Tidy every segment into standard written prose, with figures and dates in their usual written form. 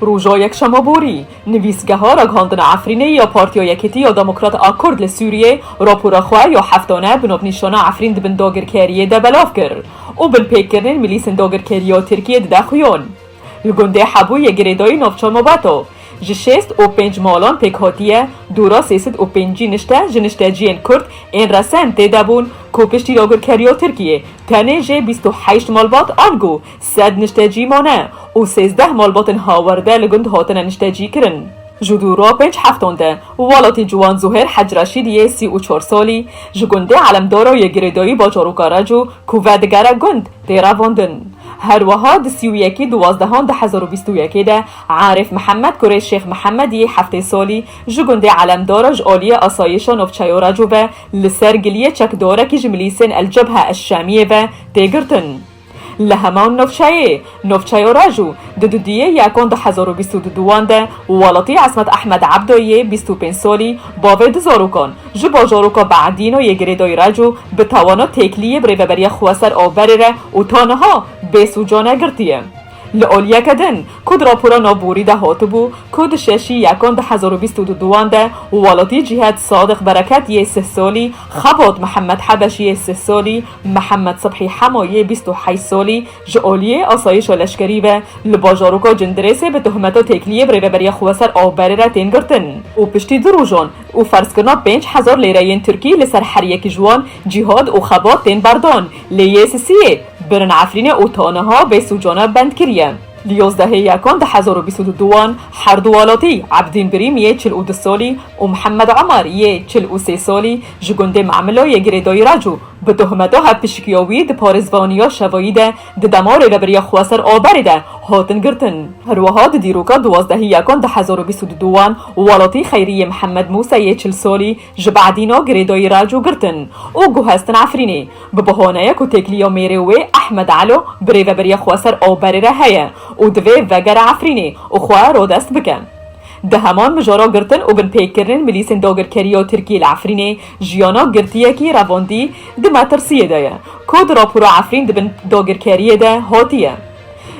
روژا یک شمابوری نویسگه ها را گاندن عفرینه یا پارتیا یکیتی یا دموکرات آکورد لسوریه راپورا خواه یا هفتانه بناب نشانه عفرین دبن داگرکاریه ده بلاف کر و بن پیک کردن ملیسن داگرکاریه ترکیه ده خویون لگنده حبو یک گریدای نوفچال مباتو جشست و 5 مالان پیک هاتیه دورا 305 نشته جنشته جین کرد این رسن تیده بون کوپشتی داگرکاریه ترکیه تنه جه 28 مالبات آنگو 100 نشته جی مانه و 13 مالباتن هاورده لگند هاتن نشته جی کرن جدورا 5 هفتانده والاتی جوان زهر حج رشیدیه 34 سالی جگنده علمدارا یک گریدایی با جاروکارجو کوودگره گند تیره واندن هر وها 31 12 2021 ده عارف محمد کره شیخ محمدی 7 سالی جگنده علمدارا جالی آسایشان افچایورا جو و لسرگلیه چکداره که جملیسن الجبهه الشامیه و تیگرتن لهمان نوفچای راجو دودیه یکان 2022 ده والاتی عصمت احمد عبدویه 25 سالی باوی دزاروکان جو باجاروکا بعدینو یگریدای راجو به توانا تکلیه بری خواسر آبره و تانها بسوجانه گرتیه لعالیا کدن کد راپورا نابوری ده هاتبو کد ششی یکان 2022 ده والاتی جهت صادق برکت یه 3 سالی خباد محمد حبشی یه 3 سالی محمد صبحی حمایه 28 سالی جعالیه آسایش و لشکری و لباجاروکا جندرسه به تهمتا تکلیه بری خواسر آبره را تنگرتن و پشتی دروجان و فرض کرنا 5000 لیره ترکی لسر هر یک جوان جهاد و خباد تن بردان لیه سیه برن عفرین اوتانها به سوجانه بند کریه 11 یکان 2022 هر دوالاتی عبدین بریم یه 42 سالی و محمد عمر یه 43 سالی جگنده معملا یه گریدای راجو به تهمتا هپشکیاوی ده پارزوانیا شوایی ده دمار ربریا خواسر آبری ده هاتن گرتن هروها ده دیروکا 12 یکان 2022 والاتی خیری محمد موسی یه 40 سالی جبعدینا گریدای راجو گرتن و گوهستن عفرینی به بهانه که تکلیا میروی احمد علو بری ربریا خواسر آبری ده هیا و دوی وگر عفرینی و خواه رو دست بکن ده همان مجارا گرتن و بن پیکرن ملیسن داگرکاریه ترکی العفرینی جیانا گرتیه کی رواندی ده مترسیه ده کود راپورا عفرین ده بن داگرکاریه ده هاتیه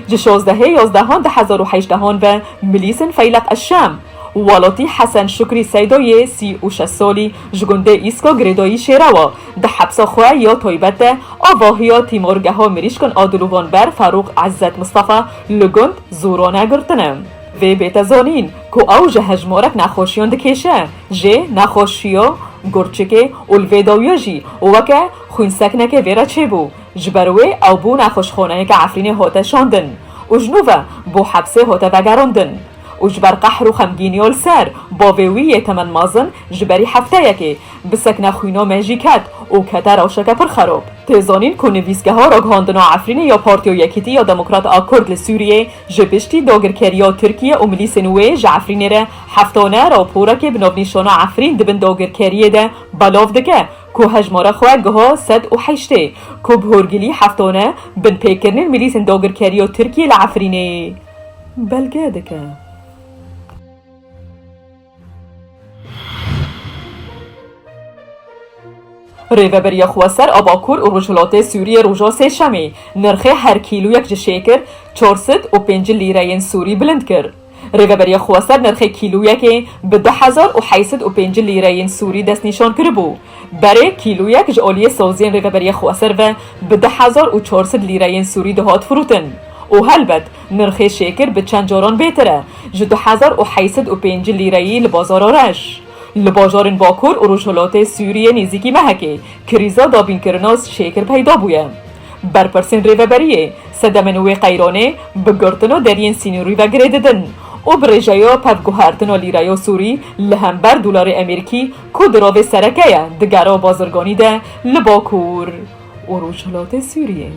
جه 16 11 2018 و ملیسن فیلق الشام والاتی حسن شکری سیدای 36 سالی جگنده ایسکا گریدایی شیروا ده حبسا خواه یا طیبت آواهیا تیمارگه ها مریشکن آدلوان بر فاروق عزت مصطفى لگند زورانه گرتنم و بیتزانین که اوجه هجمارک نخوشیان دکیشه جه نخوشیا گرچکه الویداویا جی وکه خوینسکنه ویرا چه بو جبروی او بو نخوشخانه که عفرین هاته شاندن و جنوبه بو حبسه هاته وگراندن و جبر قحر و خمگینیال سر باویوی تمن مازن جبری هفته یکی بسکن خوینا مجیکت و کتر آشکه پر خراب تیزانین که نویسگه ها را گاندنا عفرین یا پارتیا یکیتی یا دموکرات آکورد لسوریه جبشتی داگرکاریه ترکیه و ملیس نوی جعفرین را هفتانه را پورا که بناب نشانه عفرین دبن داگرکاریه ده بلاف دکه که هجماره خواه ها 108 که بهرگلی هفتانه بن پیکرنین ملیس داگرکاریه ترکیه لعفرینه بلگه دکه ریوبریا خواسر آباکور و رجلات سوری روژا سه شمی نرخ هر کیلو یک جشکر 405 لیره سوری بلند کرد. ریوبریا خواسر نرخ کیلو یک به 2805 لیره سوری دست نشان کرده بود. برای کیلو یک جعالی سازی ریوبریا خواسر و به 2400 لیره سوری دهات فروتن. و هلبت نرخ شکر به چند جاران بهتره. 2805 لیره لبازار آرش. لباجارن باکور و رجحلات سوریه نیزیکی محکه کریزا دابین کرناز شکر پیدا بویه برپرسین ریوبریه سدمنوی قیرانه بگرتنو درین سینوری و گریددن و برجایا پفگوهرتنو لیرایا سوری لهمبر دلار امریکی کدراو سرکه دگرا بازرگانی ده لباکور و رجحلات سوریه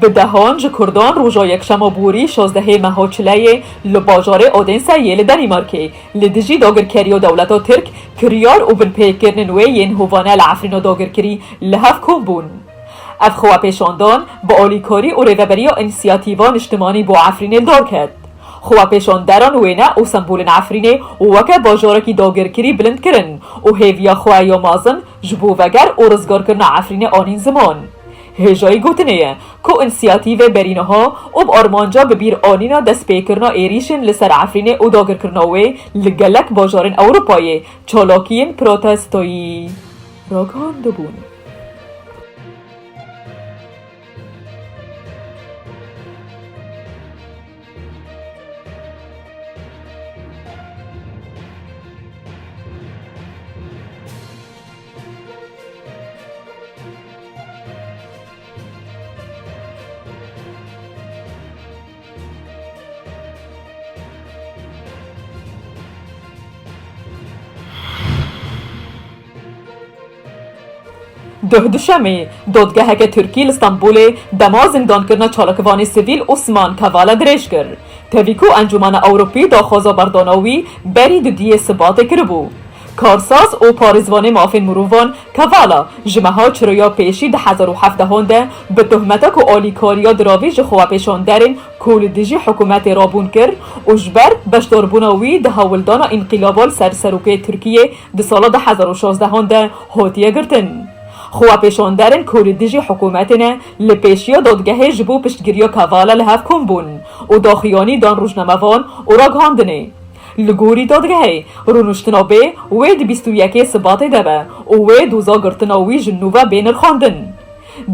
به دهان کردان روژا یک شمابوری 16 مهاچله لباجار اودنسا یل دنیمارکی لدجی داگرکری و دولتا ترک کریار و بن پیکرن نوی ین هوانه لعفرین و داگرکری لحف کن بون. افخوا پیشاندان با آلیکاری و ریوبری و انسیاتیوان اجتماعی با عفرین الدار کرد. خوا پیشاندران وینا او سمبولن عفرینه وکه باجارکی داگرکری بلند کرن و هیویا خوا یا مازن جبو وگر او رزگار کرن عفرینه آنین زمان. هجای گوتنه که انسیاتیو برینه ها او بارمانجا ببیر آنینا دست پیکرنا ایریشن لسر عفرینه او داگر کرناوی لگلک باجارن اوروپایی چالاکین پروتستایی راگانده بون. دوشمه دادگاه که ترکی استانبول دما زندان کرنا چالکوان سیویل عثمان کوالا درش کرد. تویکو انجمن اوروپی داخوازا برداناوی بری دیه ثبات کربو. کارساز او پارزوان مافین مروان کوالا جمعها چرویا پیشی 2017 به تهمتا که آلیکاریا دراوی جخوا پیشاندرین کول دیجی حکومت رابون کرد و جبر بشداربوناوی ده هولدانا انقلابال سرسروکه ترکیه ده سال 2016 هاتیه گرتن. خوا پیشاندرین کول دیجی حکومتنه لپیشیا دادگاه جبو پشتگیریا کوالا لحف کن بون و داخیانی دان روشنموان و را گاندنه. لگوری دادگاه رونشتنابه وید 21 سبات دبه و وید دوزا گرتناوی جنوبه بین الخاندن.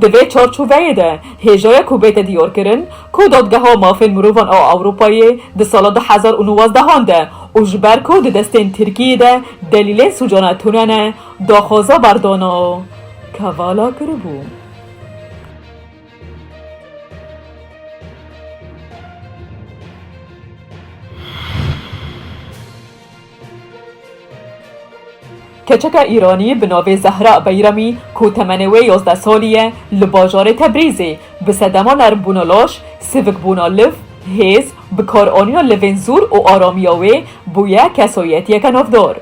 دوی چارچوبه ده هجای کوبیت دیار کرن که دادگاه ها مافین مروفان او اوروپایی ده سال 2019 ده و جبر که ده دستین ترکیه ده دلیل سوجانتوننه داخوزا بردانا کوالا کربو. کچک ایرانی به نام زهرا بیرمی که تمنوی 11 سالیه لباجار تبریزی به صدما نرم بونالاش سیوک بونالف هیز به کار آنیا لونزور و آرامیاوی بویا کسایتی کنافدار.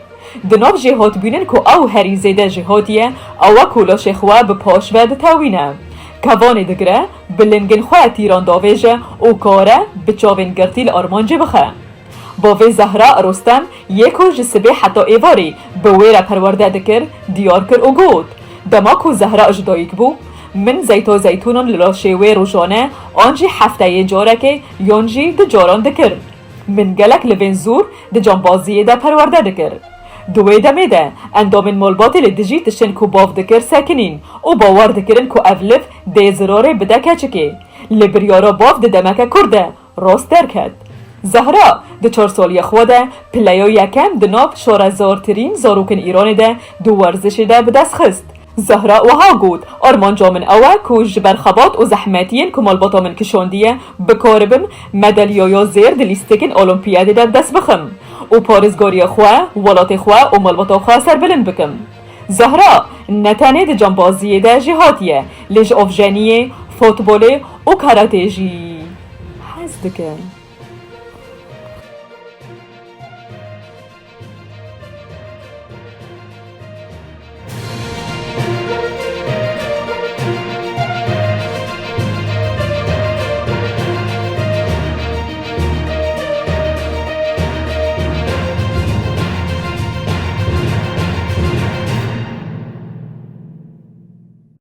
دناف جهات بینن که او هریزیده جهاتیه او کولاش خواه به پاشود تاوینه. کوان دگره بلنگن خواه تیران داویجه و کاره به چاوین گرتیل آرمانجه بخه. با وی زهرا رستم یکو جسبه حتی ایواری به ویره پرورده دکر دیار کر و گود دما کو زهرا اجدایک بو من زیتا زیتونان للاشوی روزانه آنجی هفته جاره که یانجی ده جاران دکر من گلک لونزور ده جانبازیه ده پرورده دکر دوی دمه ده اندامن مالبات لدجی تشن کو باف دکر سکنین و باور دکرن کو اولف ده زراره بده کچکه لبریارا باف ده دمکه کرده راست درکد. زهرا ده 4 سالی خوده پلیا یکم دناب شارزارترین زاروکن ایران ده دو ورزش ده به دست خست. زهرا وها گود آرمان جامن اوه که جبرخبات و زحمتین که مالباتا من کشاندیه بکاربم مدالیایا زیر ده لیستکن المپیاد ده دست بخم و پارزگاری خواه ولات خواه و مالباتا خواه سر بلند بکم. زهرا نتنه ده جنبازی ده جهاتیه لیج افجانیه فوتباله و کاراتیجی حز دکن.